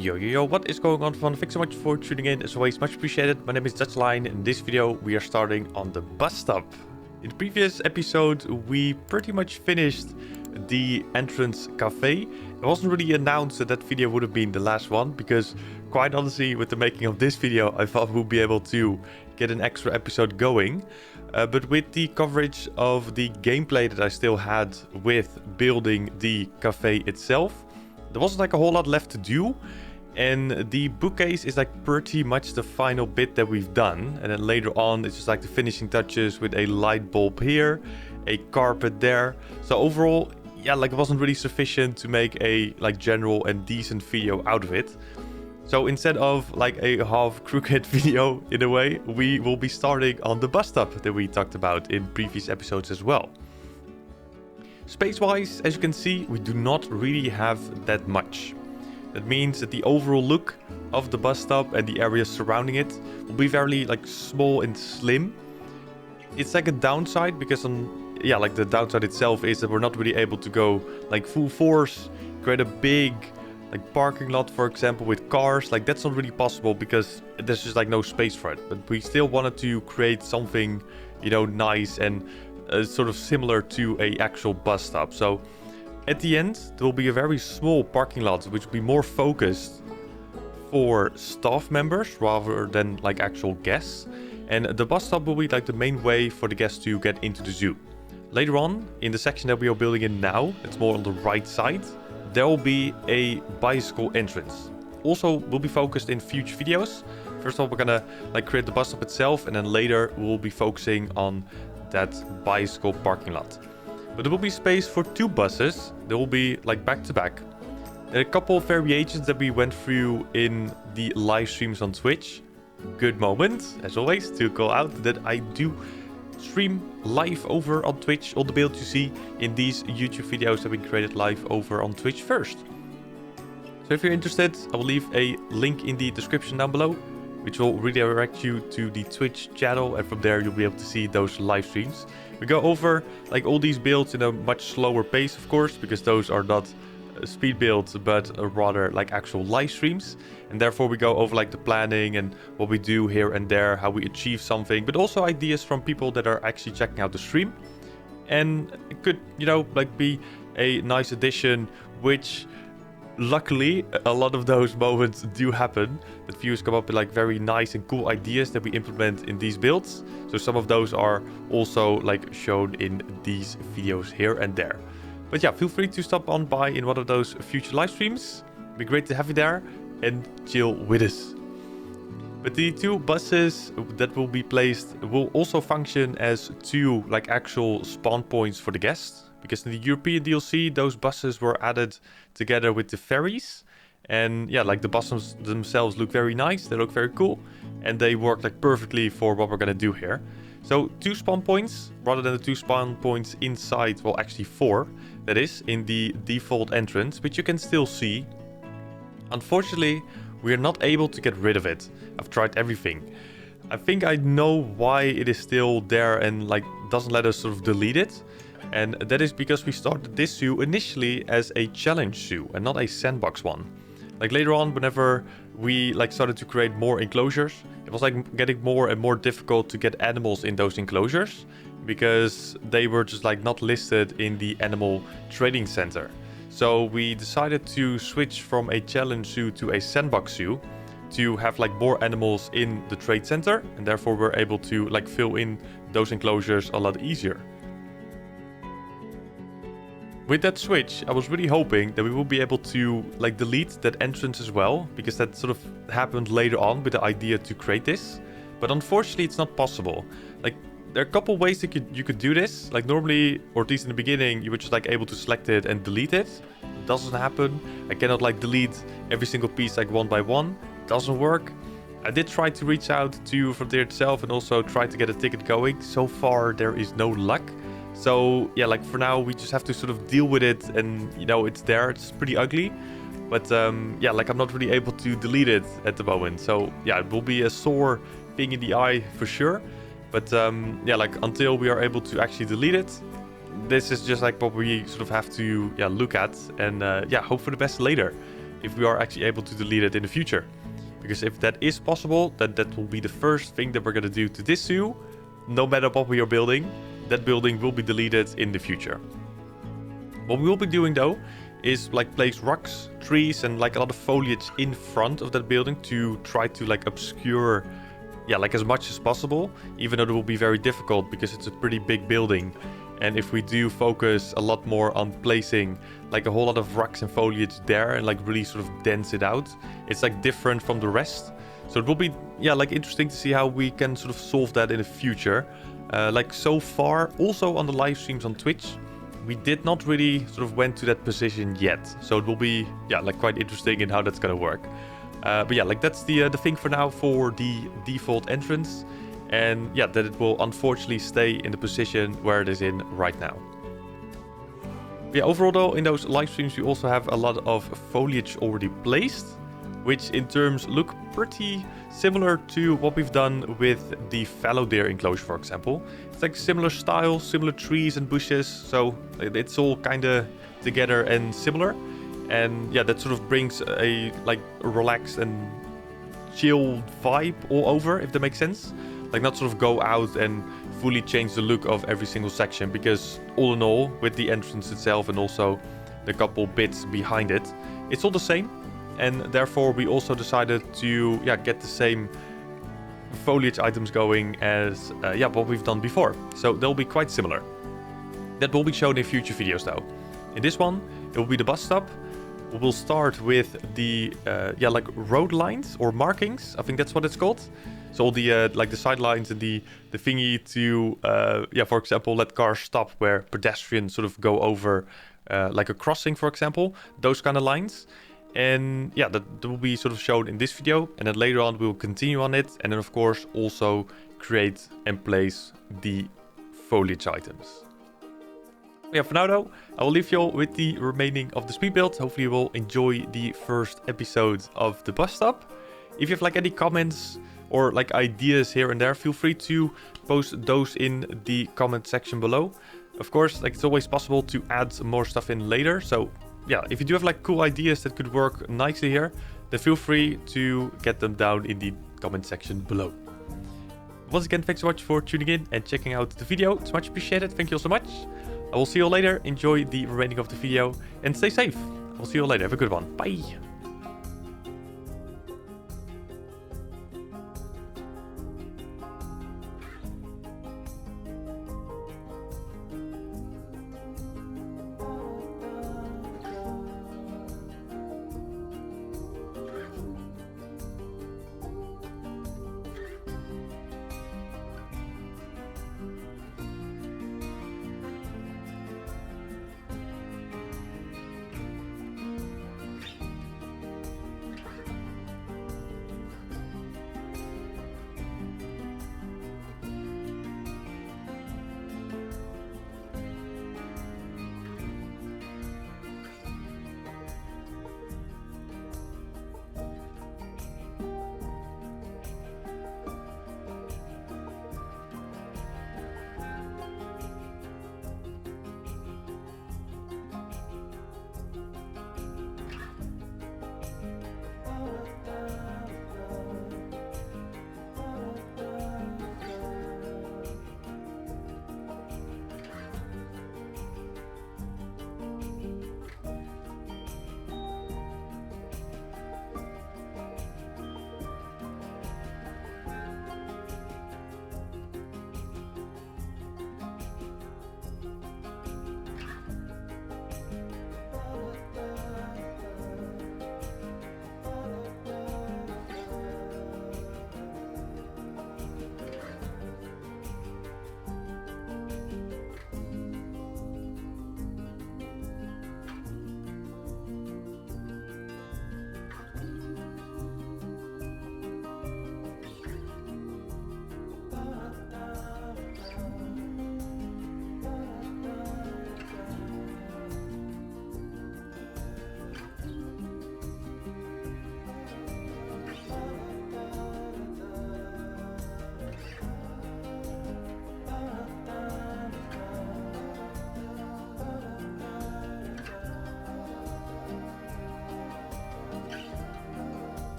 Yo, what is going on, everyone? Thanks so much for tuning in. As always, much appreciated. My name is Dutchline. In this video, we are starting on the bus stop. In the previous episode, we pretty much finished the entrance cafe. It wasn't really announced that that video would have been the last one, because quite honestly, with the making of this video, I thought we'd be able to get an extra episode going. But with the coverage of the gameplay that I still had with building the cafe itself, there wasn't like a whole lot left to do. And the bookcase is like pretty much the final bit that we've done. And then later on, it's just like the finishing touches with a light bulb here, a carpet there. So overall, yeah, like it wasn't really sufficient to make a like general and decent video out of it. So instead of like a half crooked video in a way, we will be starting on the bus stop that we talked about in previous episodes as well. Space-wise, as you can see, we do not really have that much. That means that the overall look of the bus stop and the areas surrounding it will be very like small and slim. It's like a downside because like the downside itself is that we're not really able to go like full force, create a big like parking lot, for example, with cars. Like that's not really possible because there's just like no space for it. But we still wanted to create something, you know, nice and sort of similar to a actual bus stop. So at the end, there will be a very small parking lot, which will be more focused for staff members rather than like actual guests. And the bus stop will be like the main way for the guests to get into the zoo. Later on, in the section that we are building in now, it's more on the right side, there will be a bicycle entrance. Also, will be focused in future videos. First of all, we're gonna like create the bus stop itself, and then later we'll be focusing on that bicycle parking lot. But there will be space for two buses. They will be like back to back. There are a couple of variations that we went through in the live streams on Twitch. Good moment, as always, to call out that I do stream live over on Twitch. All the builds you see in these YouTube videos have been created live over on Twitch first. So if you're interested, I will leave a link in the description down below, which will redirect you to the Twitch channel, and from there you'll be able to see those live streams. We go over like all these builds in a much slower pace, of course, because those are not speed builds, but rather like actual live streams. And therefore we go over like the planning and what we do here and there, how we achieve something, but also ideas from people that are actually checking out the stream. And it could, you know, like be a nice addition, which luckily a lot of those moments do happen, that viewers come up with like very nice and cool ideas that we implement in these builds. So some of those are also like shown in these videos here and there. But yeah, feel free to stop on by in one of those future live streams. It'd be great to have you there and chill with us. But the two buses that will be placed will also function as two like actual spawn points for the guests. Because in the European DLC, those buses were added together with the ferries. And yeah, like the buses themselves look very nice. They look very cool. And they work like perfectly for what we're going to do here. So 2 spawn points rather than the 2 spawn points inside. Well, actually 4. That is in the default entrance, which you can still see. Unfortunately, we are not able to get rid of it. I've tried everything. I think I know why it is still there and like doesn't let us sort of delete it. And that is because we started this zoo initially as a challenge zoo and not a sandbox one. Like later on, whenever we like started to create more enclosures, it was like getting more and more difficult to get animals in those enclosures because they were just like not listed in the animal trading center. So we decided to switch from a challenge zoo to a sandbox zoo to have like more animals in the trade center, and therefore we're able to like fill in those enclosures a lot easier. With that switch, I was really hoping that we will be able to like delete that entrance as well, because that sort of happened later on with the idea to create this. But unfortunately, it's not possible. Like there are a couple ways that you could do this. Like normally, or at least in the beginning, you were just like able to select it and delete it. It doesn't happen. I cannot like delete every single piece like one by one. It doesn't work. I did try to reach out to Frontier itself and also try to get a ticket going. So far, there is no luck. So yeah, like for now, we just have to sort of deal with it, and you know, it's there, it's pretty ugly. But yeah, like I'm not really able to delete it at the moment. So yeah, it will be a sore thing in the eye for sure. But yeah, like until we are able to actually delete it, this is just like what we sort of have to look at and yeah, hope for the best later. if we are actually able to delete it in the future. Because if that is possible, then that will be the first thing that we're going to do to this zoo. No matter what we are building, that building will be deleted in the future. What we will be doing though is like place rocks, trees and like a lot of foliage in front of that building to try to like obscure like as much as possible, even though it will be very difficult because it's a pretty big building. And if we do focus a lot more on placing like a whole lot of rocks and foliage there and like really sort of dense it out, it's like different from the rest. So it will be like interesting to see how we can sort of solve that in the future. Like so far, also on the live streams on Twitch, we did not really sort of went to that position yet. So it will be like quite interesting in how that's gonna work. But like that's the thing for now for the default entrance. And that it will unfortunately stay in the position where it is in right now. Overall though, in those live streams we also have a lot of foliage already placed, which in terms look pretty similar to what we've done with the fallow deer enclosure, for example. It's like similar style, similar trees and bushes, so it's all kind of together and similar. And that sort of brings a like relaxed and chill vibe all over, if that makes sense. Like not sort of go out and fully change the look of every single section, because all in all, with the entrance itself and also the couple bits behind it, it's all the same. And therefore we also decided to get the same foliage items going as what we've done before. So they'll be quite similar. That will be shown in future videos though. In this one, it will be the bus stop. We will start with the like road lines or markings. I think that's what it's called. So all the like the sidelines and the thingy to for example, let cars stop where pedestrians sort of go over like a crossing, for example, those kind of lines. And that will be sort of shown in this video, and then later on we will continue on it, and then of course also create and place the foliage items. For now though, I will leave you all with the remaining of the speed build. Hopefully you will enjoy the first episode of the bus stop. If you have like any comments or like ideas here and there, feel free to post those in the comment section below. Of course, like it's always possible to add more stuff in later, so if you do have like cool ideas that could work nicely here, then feel free to get them down in the comment section below. Once again, thanks so much for tuning in and checking out the video. It's much appreciated. Thank you all so much. I will see you all later. Enjoy the remaining of the video and stay safe. I'll see you all later. Have a good one. Bye.